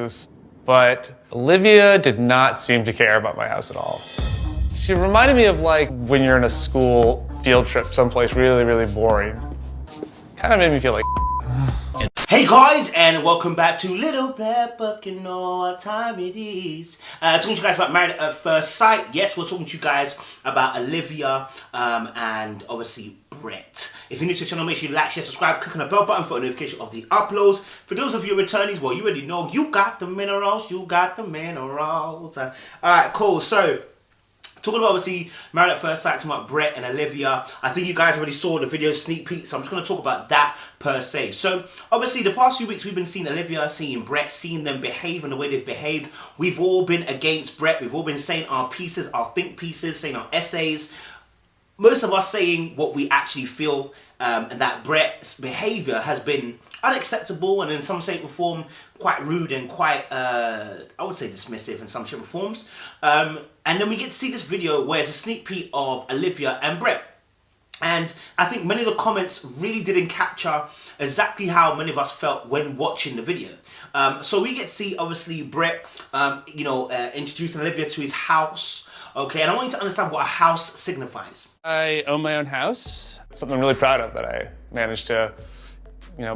places. But Olivia did not seem to care about my house at all. She reminded me of like when you're in a school field trip someplace really, really boring. Kind of made me feel like Hey guys, and welcome back to Little Black Book. You know what time it is. Talking to you guys about Married at First Sight. Yes, we're talking to you guys about Olivia and obviously Brett. If you're new to the channel, make sure you like, share, subscribe, click on the bell button for a notification of the uploads. For those of you returnees, well, you already know you got the minerals. Alright, cool. So, talking about obviously Married at First Sight, talking about Brett and Olivia. I think you guys already saw the video sneak peek, so I'm just going to talk about that per se. So obviously the past few weeks we've been seeing Olivia, seeing Brett, seeing them behave in the way they've behaved. We've all been against Brett. We've all been saying our pieces, our think pieces, saying our essays. Most of us saying what we actually feel, and that Brett's behaviour has been unacceptable and in some shape or form quite rude and quite, I would say dismissive in some shape or forms. And then we get to see this video where it's a sneak peek of Olivia and Brett. And I think many of the comments really didn't capture exactly how many of us felt when watching the video. So we get to see obviously Brett, introducing Olivia to his house. Okay, and I want you to understand what a house signifies. I own my own house. Something I'm really proud of, that I managed to,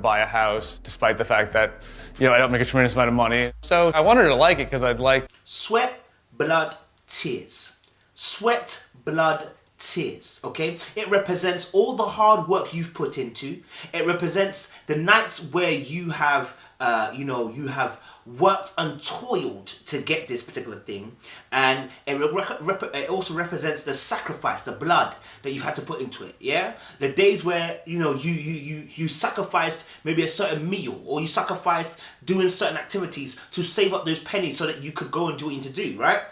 buy a house despite the fact that, I don't make a tremendous amount of money. So I wanted her to like it because I'd like sweat, blood, tears. Sweat, blood, tears. Okay, it represents all the hard work you've put into. It represents the nights where you have you have worked and toiled to get this particular thing, and it also represents the sacrifice, the blood that you've had to put into it. Yeah, the days where you sacrificed maybe a certain meal, or you sacrificed doing certain activities to save up those pennies so that you could go and do what you need to do. Right.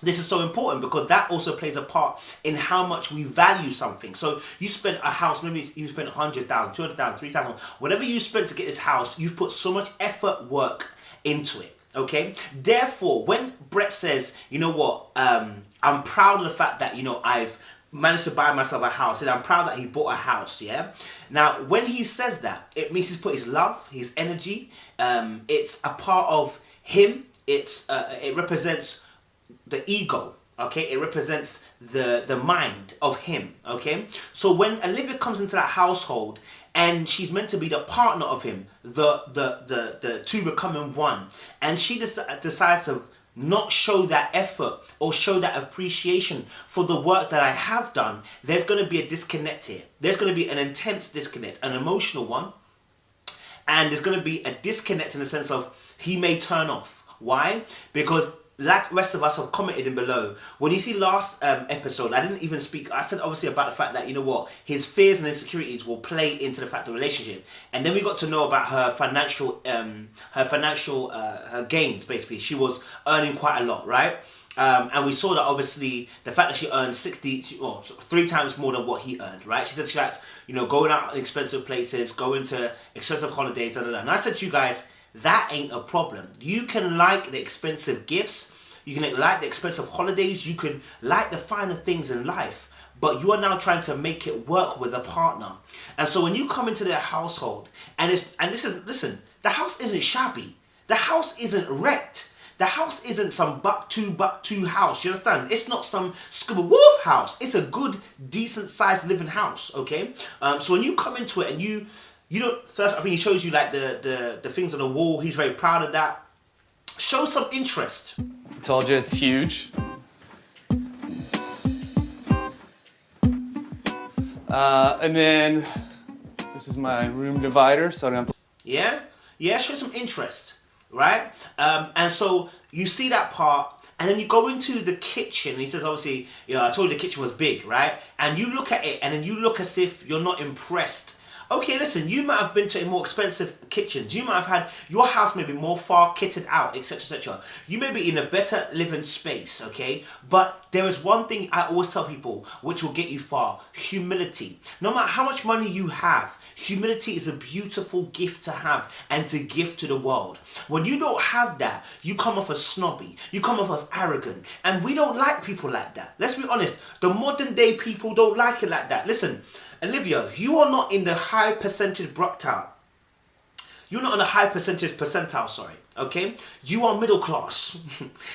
This is so important because that also plays a part in how much we value something. So you spent a house, maybe you spent 100,000, 200,000, 3,000, whatever you spent to get this house, you've put so much effort, work into it. Okay. Therefore, when Brett says, you know what, I'm proud of the fact that I've managed to buy myself a house, and I'm proud that he bought a house. Yeah. Now, when he says that, it means he's put his love, his energy. It's a part of him. It represents the ego, okay? It represents the mind of him, okay? So when Olivia comes into that household and she's meant to be the partner of him, the two becoming one, and she decides to not show that effort or show that appreciation for the work that I have done, there's going to be a disconnect here. There's going to be an intense disconnect, an emotional one, and there's going to be a disconnect in the sense of he may turn off. Why? Because like the rest of us have commented in below, when you see last episode, I didn't even speak, I said obviously about the fact that, his fears and insecurities will play into the fact of the relationship. And then we got to know about her financial her gains, basically. She was earning quite a lot, right? And we saw that obviously the fact that she earned 3 times more than what he earned, right? She said she likes, going out in expensive places, going to expensive holidays, And I said to you guys, that ain't a problem. You can like the expensive gifts, you can like the expensive holidays, you can like the finer things in life, but you are now trying to make it work with a partner. And so when you come into their household, listen, the house isn't shabby, the house isn't wrecked, the house isn't some buck two house, you understand? It's not some scuba wolf house, it's a good, decent sized living house, okay? So when you come into it and first, I think he shows you like the things on the wall. He's very proud of that. Show some interest. I told you it's huge. And then this is my room divider, so I don't have to... Yeah, show some interest, right? And so you see that part, and then you go into the kitchen. He says, obviously, I told you the kitchen was big, right? And you look at it, and then you look as if you're not impressed. Okay, listen, you might have been to a more expensive kitchens. You might have had, your house may be more far kitted out, etc, etc. You may be in a better living space, okay? But there is one thing I always tell people which will get you far: humility. No matter how much money you have, humility is a beautiful gift to have and to give to the world. When you don't have that, you come off as snobby, you come off as arrogant, and we don't like people like that. Let's be honest, the modern day people don't like it like that. Listen, Olivia, you are not in the high percentage percentile. You're not on a high percentage percentile, sorry. okay? You are middle class.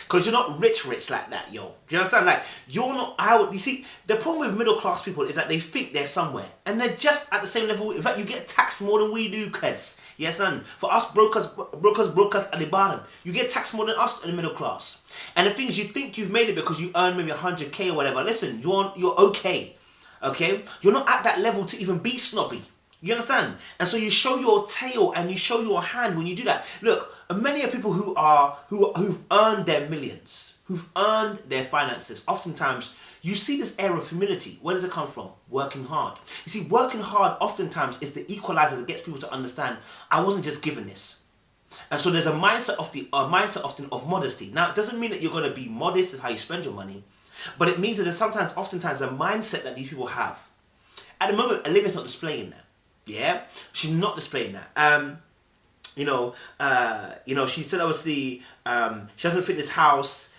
Because you're not rich like that, yo. Do you understand? Like, you're not, you see, the problem with middle class people is that they think they're somewhere. And they're just at the same level. In fact, you get taxed more than we do, cuz. Yes, and for us brokers at the bottom, you get taxed more than us in the middle class. And the thing is, you think you've made it because you earn maybe 100k or whatever. Listen, you're okay. Okay? You're not at that level to even be snobby. You understand? And so you show your tail and you show your hand when you do that. Look, many are people who've earned their millions, who've earned their finances. Oftentimes, you see this air of humility. Where does it come from? Working hard. You see, working hard oftentimes is the equalizer that gets people to understand, I wasn't just given this. And so there's a mindset often of modesty. Now, it doesn't mean that you're going to be modest in how you spend your money, but it means that there's oftentimes a mindset that these people have. At the moment, Olivia's not displaying that. Yeah, she's not displaying that. She said obviously she doesn't think this house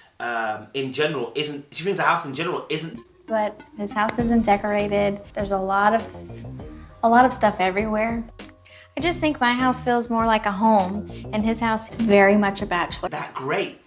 in general isn't. She thinks the house in general isn't. But his house isn't decorated. There's a lot of stuff everywhere. I just think my house feels more like a home, and his house is very much a bachelor. That great,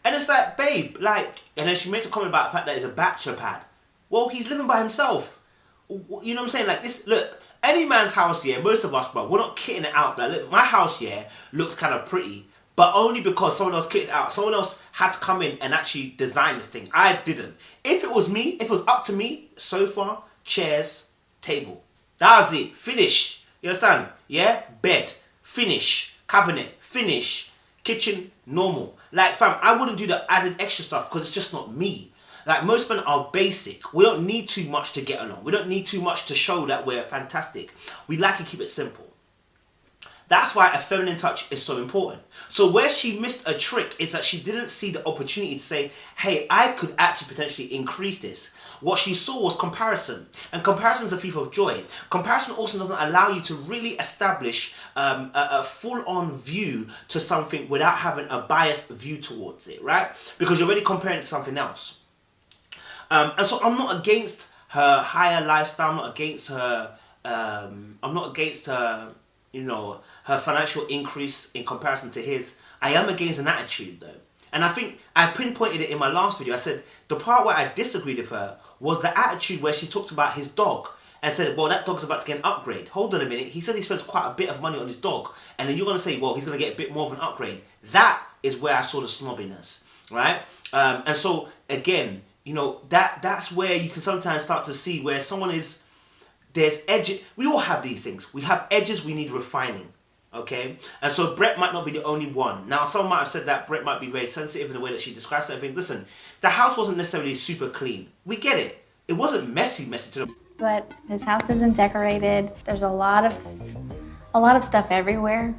and it's like, babe, like, and then she makes a comment about the fact that it's a bachelor pad. Well, he's living by himself. You know what I'm saying? Like this, look. Any man's house, yeah, most of us, bro, we're not kitting it out. Like, look, my house, yeah, looks kind of pretty, but only because someone else kitted it out. Someone else had to come in and actually design this thing. I didn't. If it was me, if it was up to me, sofa, chairs, table. That was it. Finish. You understand? Yeah? Bed. Finish. Cabinet. Finish. Kitchen. Normal. Like, fam, I wouldn't do the added extra stuff because it's just not me. Like, most men are basic. We don't need too much to get along. We don't need too much to show that we're fantastic. We like to keep it simple. That's why a feminine touch is so important. So where she missed a trick is that she didn't see the opportunity to say, hey, I could actually potentially increase this. What she saw was comparison. And comparison is a thief of joy. Comparison also doesn't allow you to really establish a full-on view to something without having a biased view towards it, right? Because you're already comparing it to something else. And so I'm not against her higher lifestyle. I'm not against her. Her financial increase in comparison to his. I am against an attitude though, and I think I pinpointed it in my last video. I said the part where I disagreed with her was the attitude where she talked about his dog and said, well, that dog's about to get an upgrade. Hold on a minute. He said he spends quite a bit of money on his dog, and then you're gonna say, well, he's gonna get a bit more of an upgrade. That is where I saw the snobbiness, right? And so again. You know, that's where you can sometimes start to see where someone is, there's edges. We all have these things. We have edges we need refining, okay? And so Brett might not be the only one. Now, someone might have said that Brett might be very sensitive in the way that she describes certain things. Listen, the house wasn't necessarily super clean. We get it. It wasn't messy to the... But his house isn't decorated. There's a lot of stuff everywhere.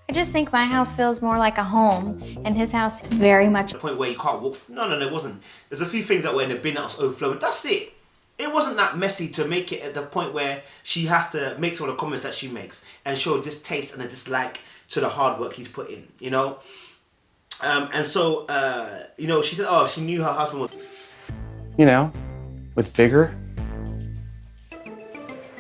I just think my house feels more like a home, and his house is very much... The point where you can't walk... No, it wasn't. There's a few things that were in the bin that was overflowing. That's it. It wasn't that messy to make it at the point where she has to make some of the comments that she makes and show distaste and a dislike to the hard work he's put in, you know? And so, she said, oh, she knew her husband was... You know, with vigor.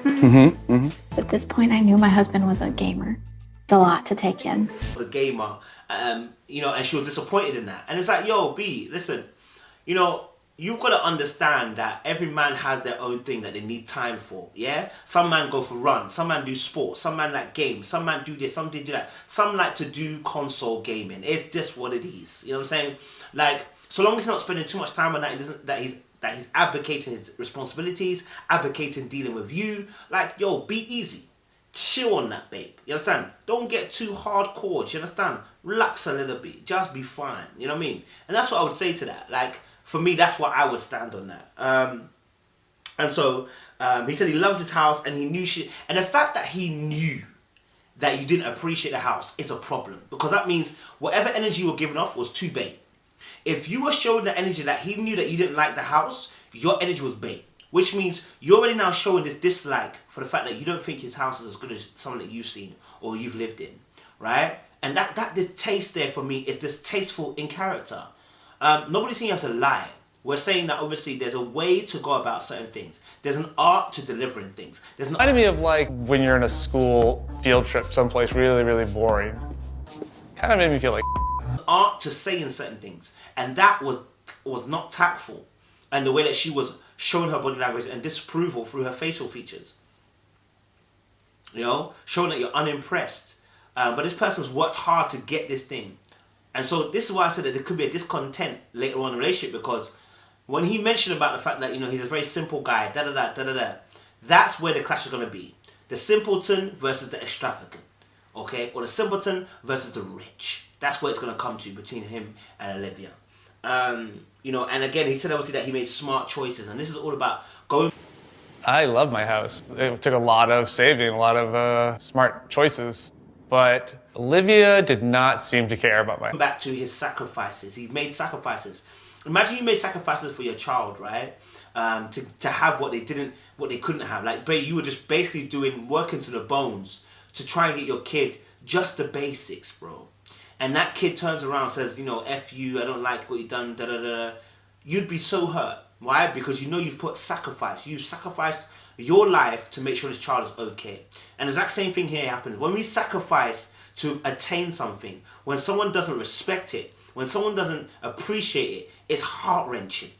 At this point, I knew my husband was a gamer. It's a lot to take in. A gamer, and she was disappointed in that. And it's like, yo, B, listen, you've got to understand that every man has their own thing that they need time for, yeah? Some men go for runs, some men do sports, some men like games, some men do this, some do that. Some like to do console gaming. It's just what it is, you know what I'm saying? Like, so long as he's not spending too much time on that, that he's abdicating his responsibilities, abdicating dealing with you, like, yo, be easy. Chill on that, babe. You understand? Don't get too hardcore. Do you understand? Relax a little bit. Just be fine. You know what I mean? And that's what I would say to that. Like, for me, that's what I would stand on that. And so he said he loves his house, and he knew and the fact that he knew that you didn't appreciate the house is a problem, because that means whatever energy you were giving off was too bait. If you were showing the energy that he knew that you didn't like the house, your energy was bait. Which means you're already now showing this dislike for the fact that you don't think his house is as good as something that you've seen or you've lived in, right? And that distaste there for me is distasteful in character. Nobody's saying you have to lie. We're saying that obviously there's a way to go about certain things. There's an art to delivering things. There's an... Reminded me of like when you're in a school field trip someplace really, really boring. kind of made me feel like art to saying certain things, and that was not tactful, and the way that she was showing her body language and disapproval through her facial features, you know, showing that you're unimpressed. But this person's worked hard to get this thing, and so this is why I said that there could be a discontent later on in the relationship, because when he mentioned about the fact that, you know, he's a very simple guy, that's where the clash is going to be. The simpleton versus the extravagant, okay? Or the simpleton versus the rich. That's where it's going to come to between him and Olivia. You know, and again, he said obviously that he made smart choices, and this is all about going... I love my house. It took a lot of saving, a lot of smart choices, but Olivia did not seem to care about my... Back to his sacrifices. He made sacrifices. Imagine you made sacrifices for your child, right? To have what they couldn't have. Like, you were just basically working to the bones to try and get your kid just the basics, bro. And that kid turns around and says, you know, F you, I don't like what you've done, You'd be so hurt. Why? Because you know you've put sacrifice. You've sacrificed your life to make sure this child is okay. And the exact same thing here happens. When we sacrifice to attain something, when someone doesn't respect it, when someone doesn't appreciate it, it's heart-wrenching.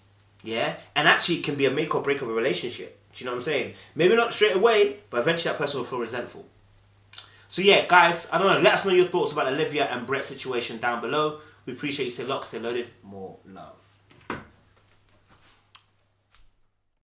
Yeah? And actually it can be a make or break of a relationship. Do you know what I'm saying? Maybe not straight away, but eventually that person will feel resentful. So yeah, guys, I don't know. Let us know your thoughts about Olivia and Brett's situation down below. We appreciate you. Stay locked, stay loaded. More love.